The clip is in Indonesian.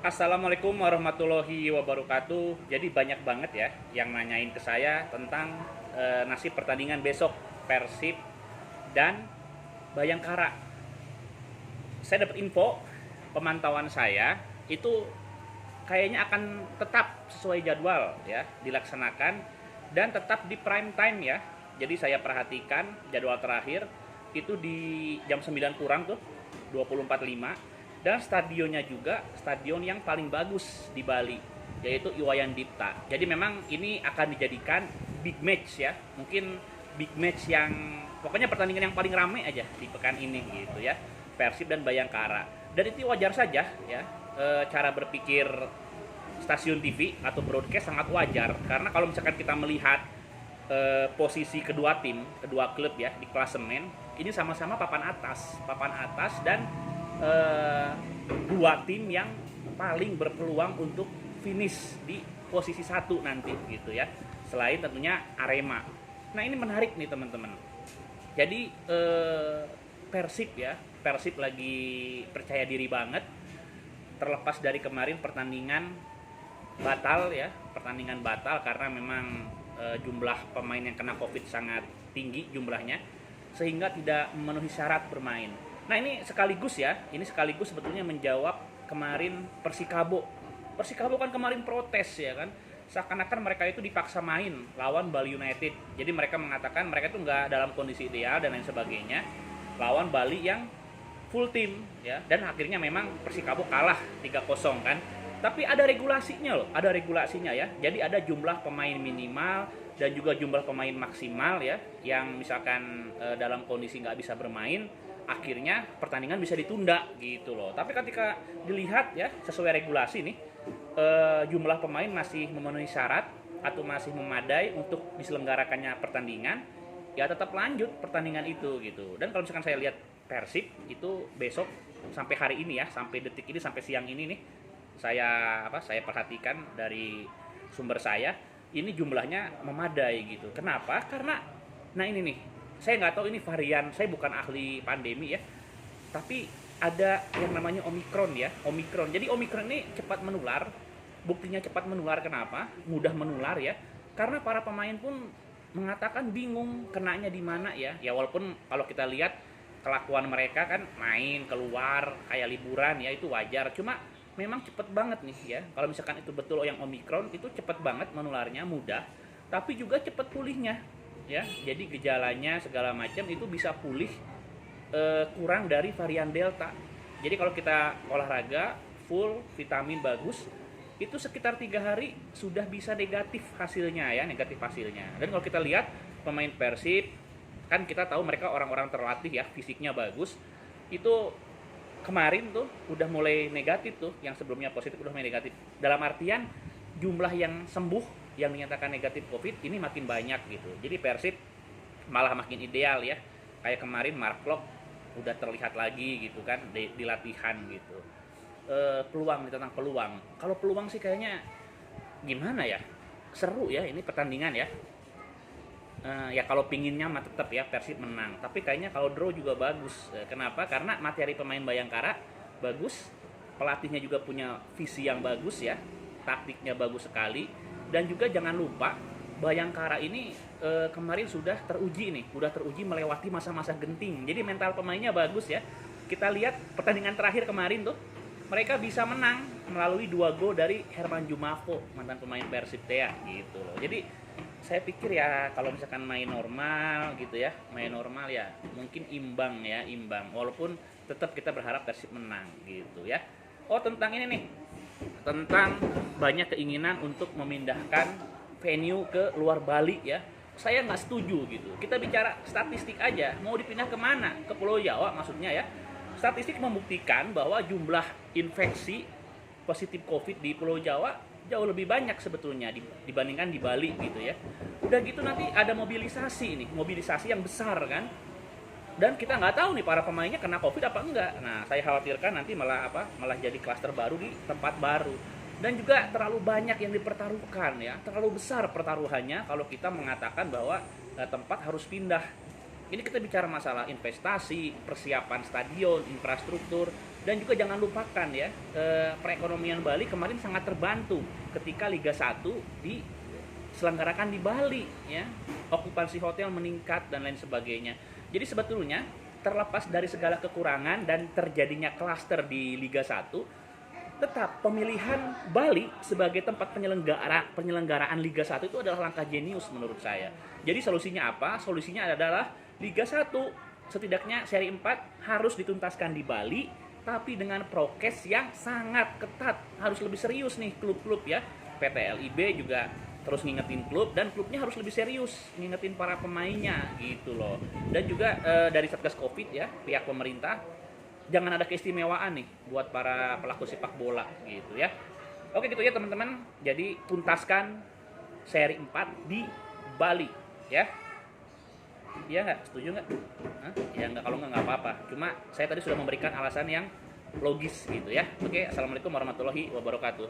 Assalamualaikum warahmatullahi wabarakatuh. Jadi banyak banget ya yang nanyain ke saya tentang nasib pertandingan besok Persib dan Bayangkara. Saya dapat info, pemantauan saya itu kayaknya akan tetap sesuai jadwal ya dilaksanakan dan tetap di prime time ya. Jadi saya perhatikan jadwal terakhir itu di jam 9 kurang tuh 24.05, dan stadionnya juga stadion yang paling bagus di Bali, yaitu Iwayan Dipta. Jadi memang ini akan dijadikan big match ya, mungkin big match yang pokoknya pertandingan yang paling ramai aja di pekan ini gitu ya, Persib dan Bayangkara. Dan itu wajar saja ya, cara berpikir stasiun TV atau broadcast sangat wajar, karena kalau misalkan kita melihat posisi kedua tim, kedua klub ya di klasemen ini sama-sama papan atas dan dua tim yang paling berpeluang untuk finish di posisi satu nanti gitu ya. Selain tentunya Arema. Nah ini menarik nih teman-teman. Jadi Persib ya, Persib lagi percaya diri banget. Terlepas dari kemarin pertandingan batal karena memang jumlah pemain yang kena COVID sangat tinggi jumlahnya, sehingga tidak memenuhi syarat bermain. Nah ini sekaligus sebetulnya menjawab kemarin Persikabo. Persikabo kan kemarin protes ya kan, seakan-akan mereka itu dipaksa main lawan Bali United. Jadi mereka mengatakan mereka itu nggak dalam kondisi ideal dan lain sebagainya, lawan Bali yang full tim ya, dan akhirnya memang Persikabo kalah 3-0 kan. Tapi ada regulasinya loh, ada regulasinya ya. Jadi ada jumlah pemain minimal dan juga jumlah pemain maksimal ya, yang misalkan dalam kondisi nggak bisa bermain, akhirnya pertandingan bisa ditunda gitu loh. Tapi ketika dilihat ya sesuai regulasi nih, jumlah pemain masih memenuhi syarat atau masih memadai untuk diselenggarakannya pertandingan, ya tetap lanjut pertandingan itu gitu. Dan kalau misalkan saya lihat Persib itu besok sampai hari ini ya, sampai detik ini, sampai siang ini nih, saya perhatikan dari sumber saya, ini jumlahnya memadai gitu. Kenapa? Karena nah ini nih, saya nggak tahu ini varian, saya bukan ahli pandemi ya, tapi ada yang namanya Omikron ya, Omikron. Jadi Omikron ini cepat menular. Buktinya cepat menular kenapa? Mudah menular ya, karena para pemain pun mengatakan bingung kenanya di mana ya. Ya walaupun kalau kita lihat kelakuan mereka kan main keluar kayak liburan ya, itu wajar. Cuma memang cepet banget nih ya, kalau misalkan itu betul yang Omikron, itu cepet banget menularnya, mudah, tapi juga cepet pulihnya ya. Jadi gejalanya segala macam itu bisa pulih kurang dari varian Delta. Jadi kalau kita olahraga full, vitamin bagus, itu sekitar 3 hari sudah bisa negatif hasilnya ya, negatif hasilnya. Dan kalau kita lihat pemain Persib, kan kita tahu mereka orang-orang terlatih ya, fisiknya bagus, itu kemarin tuh udah mulai negatif tuh, yang sebelumnya positif udah mulai negatif. Dalam artian jumlah yang sembuh yang dinyatakan negatif COVID ini makin banyak gitu. Jadi Persib malah makin ideal ya. Kayak kemarin Mark Klok udah terlihat lagi gitu kan di latihan gitu. Peluang tentang peluang. Kalau peluang sih kayaknya gimana ya? Seru ya ini pertandingan ya. Ya kalau pinginnya mah tetap ya Persib menang, tapi kayaknya kalau draw juga bagus. Kenapa? Karena materi pemain Bayangkara bagus, pelatihnya juga punya visi yang bagus ya, taktiknya bagus sekali, dan juga jangan lupa Bayangkara ini kemarin sudah teruji melewati masa-masa genting. Jadi mental pemainnya bagus ya. Kita lihat pertandingan terakhir kemarin tuh, mereka bisa menang melalui 2 gol dari Herman Jumafo, mantan pemain Persib ya gitu loh. Jadi saya pikir ya kalau misalkan main normal gitu ya, mungkin imbang ya, walaupun tetap kita berharap Persib menang gitu ya. Oh tentang ini nih, tentang banyak keinginan untuk memindahkan venue ke luar Bali ya, saya nggak setuju gitu. Kita bicara statistik aja, mau dipindah kemana? Ke Pulau Jawa maksudnya ya. Statistik membuktikan bahwa jumlah infeksi positif COVID di Pulau Jawa jauh lebih banyak sebetulnya dibandingkan di Bali gitu ya. Udah gitu nanti ada mobilisasi yang besar kan. Dan kita nggak tahu nih para pemainnya kena COVID apa enggak. Nah, saya khawatirkan nanti malah jadi klaster baru di tempat baru. Dan juga terlalu banyak yang dipertaruhkan ya, terlalu besar pertaruhannya kalau kita mengatakan bahwa tempat harus pindah. Ini kita bicara masalah investasi, persiapan stadion, infrastruktur, Dan juga jangan lupakan ya, perekonomian Bali kemarin sangat terbantu ketika Liga 1 diselenggarakan di Bali ya. Okupansi hotel meningkat dan lain sebagainya. Jadi sebetulnya terlepas dari segala kekurangan dan terjadinya klaster di Liga 1, tetap pemilihan Bali sebagai tempat penyelenggaraan Liga 1 itu adalah langkah jenius menurut saya. Jadi solusinya apa? Solusinya adalah Liga 1 setidaknya seri 4 harus dituntaskan di Bali, tapi dengan prokes yang sangat ketat. Harus lebih serius nih klub-klub ya. PT LIB juga terus ngingetin klub, dan klubnya harus lebih serius ngingetin para pemainnya gitu loh. Dan juga dari Satgas Covid ya, pihak pemerintah jangan ada keistimewaan nih buat para pelaku sepak bola gitu ya. Oke gitu ya teman-teman. Jadi tuntaskan seri 4 di Bali ya. Iya nggak? Setuju nggak? Ya nggak, kalau nggak apa-apa. Cuma saya tadi sudah memberikan alasan yang logis gitu ya. Oke, assalamualaikum warahmatullahi wabarakatuh.